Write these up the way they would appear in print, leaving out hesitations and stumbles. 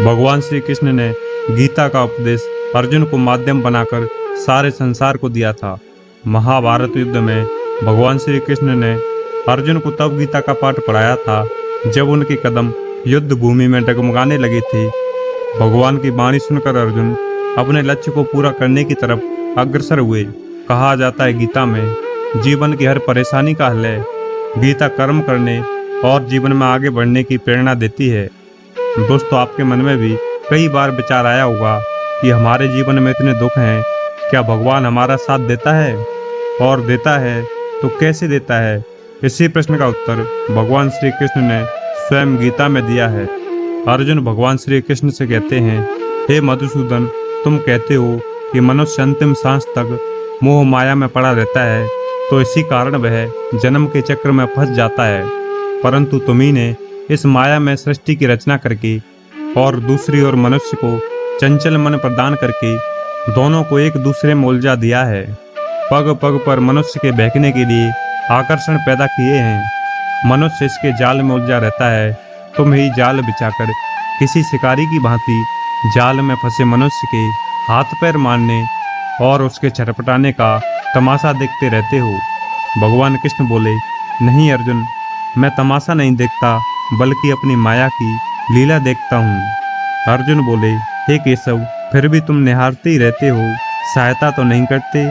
भगवान श्री कृष्ण ने गीता का उपदेश अर्जुन को माध्यम बनाकर सारे संसार को दिया था। महाभारत युद्ध में भगवान श्री कृष्ण ने अर्जुन को तब गीता का पाठ पढ़ाया था जब उनके कदम युद्ध भूमि में डगमगाने लगे थे। भगवान की वाणी सुनकर अर्जुन अपने लक्ष्य को पूरा करने की तरफ अग्रसर हुए। कहा जाता है गीता में जीवन की हर परेशानी का हल है। गीता कर्म करने और जीवन में आगे बढ़ने की प्रेरणा देती है। दोस्तों, आपके मन में भी कई बार विचार आया होगा कि हमारे जीवन में इतने दुख हैं, क्या भगवान हमारा साथ देता है? और देता है तो कैसे देता है? इसी प्रश्न का उत्तर भगवान श्री कृष्ण ने स्वयं गीता में दिया है। अर्जुन भगवान श्री कृष्ण से कहते हैं, हे मधुसूदन, तुम कहते हो कि मनुष्य अंतिम सांस तक मोह माया में पड़ा रहता है, तो इसी कारण वह जन्म के चक्र में फंस जाता है। परंतु तुम्ही ने इस माया में सृष्टि की रचना करके और दूसरी ओर मनुष्य को चंचल मन प्रदान करके दोनों को एक दूसरे में उलझा दिया है। पग पग पर मनुष्य के बहकने के लिए आकर्षण पैदा किए हैं। मनुष्य इसके जाल में उलझा रहता है। तुम ही जाल बिछाकर किसी शिकारी की भांति जाल में फंसे मनुष्य के हाथ पैर मारने और उसके छटपटाने का तमाशा देखते रहते हो। भगवान कृष्ण बोले, नहीं अर्जुन, मैं तमाशा नहीं देखता बल्कि अपनी माया की लीला देखता हूँ। अर्जुन बोले, हे केशव, फिर भी तुम निहारते ही रहते हो, सहायता तो नहीं करते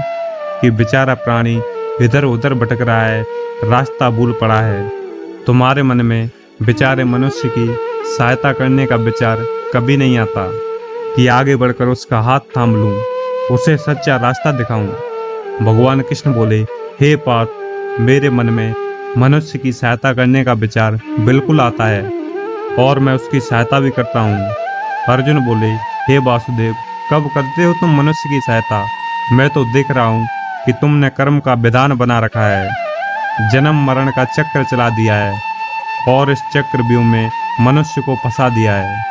कि बेचारा प्राणी इधर उधर भटक रहा है, रास्ता भूल पड़ा है। तुम्हारे मन में बेचारे मनुष्य की सहायता करने का विचार कभी नहीं आता कि आगे बढ़कर उसका हाथ थाम लूं, उसे सच्चा रास्ता दिखाऊं। भगवान कृष्ण बोले, हे पार्थ, मेरे मन में मनुष्य की सहायता करने का विचार बिल्कुल आता है और मैं उसकी सहायता भी करता हूँ। अर्जुन बोले, हे वासुदेव, कब करते हो तुम मनुष्य की सहायता? मैं तो देख रहा हूँ कि तुमने कर्म का विधान बना रखा है, जन्म मरण का चक्र चला दिया है और इस चक्रव्यूह में मनुष्य को फंसा दिया है।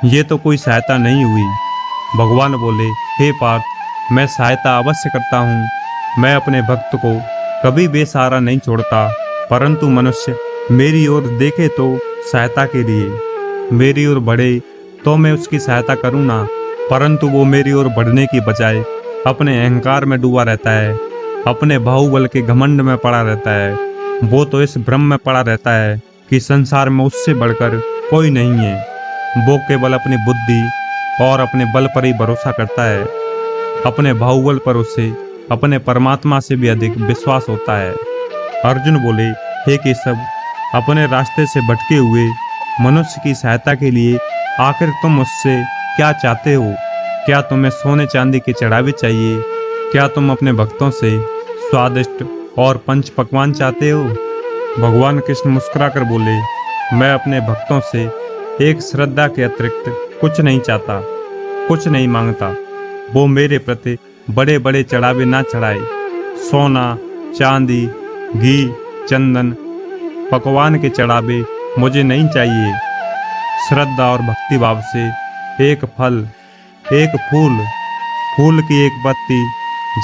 ये तो कोई सहायता नहीं हुई। भगवान बोले, हे पार्थ, मैं सहायता अवश्य करता हूँ। मैं अपने भक्त को कभी बेसहारा नहीं छोड़ता, परंतु मनुष्य मेरी ओर देखे तो सहायता के लिए, मेरी ओर बढ़े तो मैं उसकी सहायता करूँ ना, परंतु वो मेरी ओर बढ़ने की बजाय अपने अहंकार में डूबा रहता है, अपने बाहुबल के घमंड में पड़ा रहता है। वो तो इस भ्रम में पड़ा रहता है कि संसार में उससे बढ़कर कोई नहीं है। वो केवल अपनी बुद्धि और अपने बल पर ही भरोसा करता है। अपने बाहुबल पर उसे अपने परमात्मा से भी अधिक विश्वास होता है। अर्जुन बोले, हे केशव, अपने रास्ते से भटके हुए मनुष्य की सहायता के लिए आखिर तुम उससे क्या चाहते हो? क्या तुम्हें सोने चांदी के चढ़ावे चाहिए? क्या तुम अपने भक्तों से स्वादिष्ट और पंच पकवान चाहते हो? भगवान कृष्ण मुस्कुराकर बोले, मैं अपने भक्तों से एक श्रद्धा के अतिरिक्त कुछ नहीं चाहता, कुछ नहीं मांगता। वो मेरे प्रति बड़े बड़े चढ़ावे ना चढ़ाए। सोना, चांदी, घी, चंदन, पकवान के चढ़ावे मुझे नहीं चाहिए। श्रद्धा और भक्ति भाव से एक फल, एक फूल, फूल की एक पत्ती,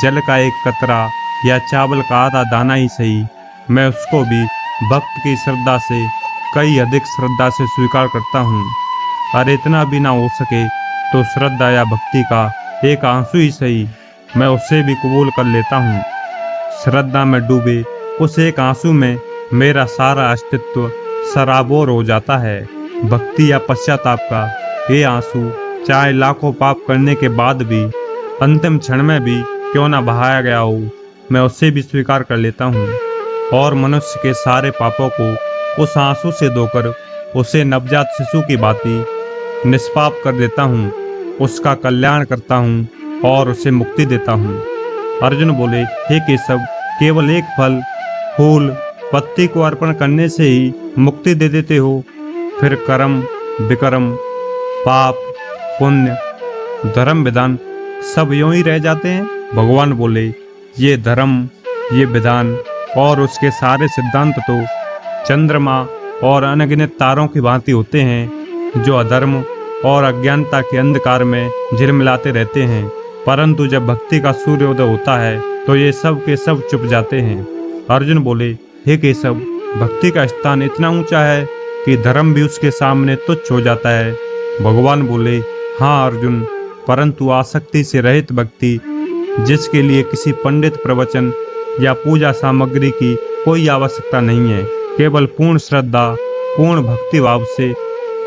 जल का एक कतरा या चावल का आधा दाना ही सही, मैं उसको भी भक्त की श्रद्धा से कई अधिक श्रद्धा से स्वीकार करता हूँ। अरे इतना भी ना हो सके तो श्रद्धा या भक्ति का एक आंसू ही सही, मैं उससे भी कबूल कर लेता हूँ। श्रद्धा में डूबे उस एक आंसू में मेरा सारा अस्तित्व सराबोर हो जाता है। भक्ति या पश्चाताप का ये आंसू चाहे लाखों पाप करने के बाद भी अंतिम क्षण में भी क्यों ना बहाया गया हो, मैं उससे भी स्वीकार कर लेता हूँ और मनुष्य के सारे पापों को उस आंसू से धोकर उसे नवजात शिशु की भांति निष्पाप कर देता हूँ, उसका कल्याण करता हूँ और उसे मुक्ति देता हूँ। अर्जुन बोले, हे केशव, केवल एक फल, फूल, पत्ती को अर्पण करने से ही मुक्ति दे देते हो? फिर कर्म, विकर्म, पाप, पुण्य, धर्म विधान सब यूं ही रह जाते हैं? भगवान बोले, ये धर्म, ये विधान और उसके सारे सिद्धांत तो चंद्रमा और अनगिनत तारों की भांति होते हैं जो अधर्म और अज्ञानता के अंधकार में झिलमिलाते रहते हैं। परंतु जब भक्ति का सूर्योदय होता है तो ये सब के सब चुप जाते हैं। अर्जुन बोले, हे केशव, भक्ति का स्थान इतना ऊंचा है कि धर्म भी उसके सामने तुच्छ हो जाता है। भगवान बोले, हाँ अर्जुन, परंतु आसक्ति से रहित व्यक्ति, जिसके लिए किसी पंडित प्रवचन या पूजा सामग्री की कोई आवश्यकता नहीं है, केवल पूर्ण श्रद्धा, पूर्ण भक्ति भाव से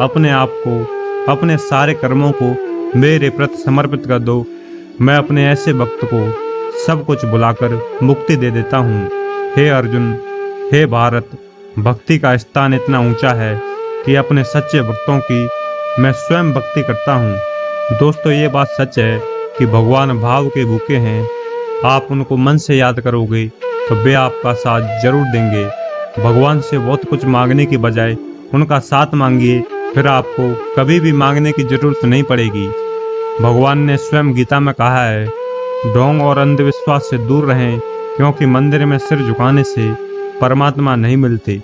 अपने आप को, अपने सारे कर्मों को मेरे प्रति समर्पित कर दो। मैं अपने ऐसे भक्त को सब कुछ बुलाकर मुक्ति दे देता हूँ। हे अर्जुन, हे भारत, भक्ति का स्थान इतना ऊंचा है कि अपने सच्चे भक्तों की मैं स्वयं भक्ति करता हूँ। दोस्तों, ये बात सच है कि भगवान भाव के भूखे हैं। आप उनको मन से याद करोगे तो वे आपका साथ जरूर देंगे। भगवान से बहुत कुछ मांगने की बजाय उनका साथ मांगिए, फिर आपको कभी भी मांगने की जरूरत नहीं पड़ेगी। भगवान ने स्वयं गीता में कहा है, ढोंग और अंधविश्वास से दूर रहें, क्योंकि मंदिर में सिर झुकाने से परमात्मा नहीं मिलते।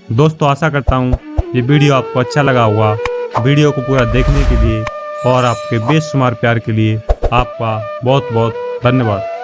दोस्तों, आशा करता हूँ ये वीडियो आपको अच्छा लगा होगा। वीडियो को पूरा देखने के लिए और आपके बेशुमार प्यार के लिए आपका बहुत बहुत धन्यवाद।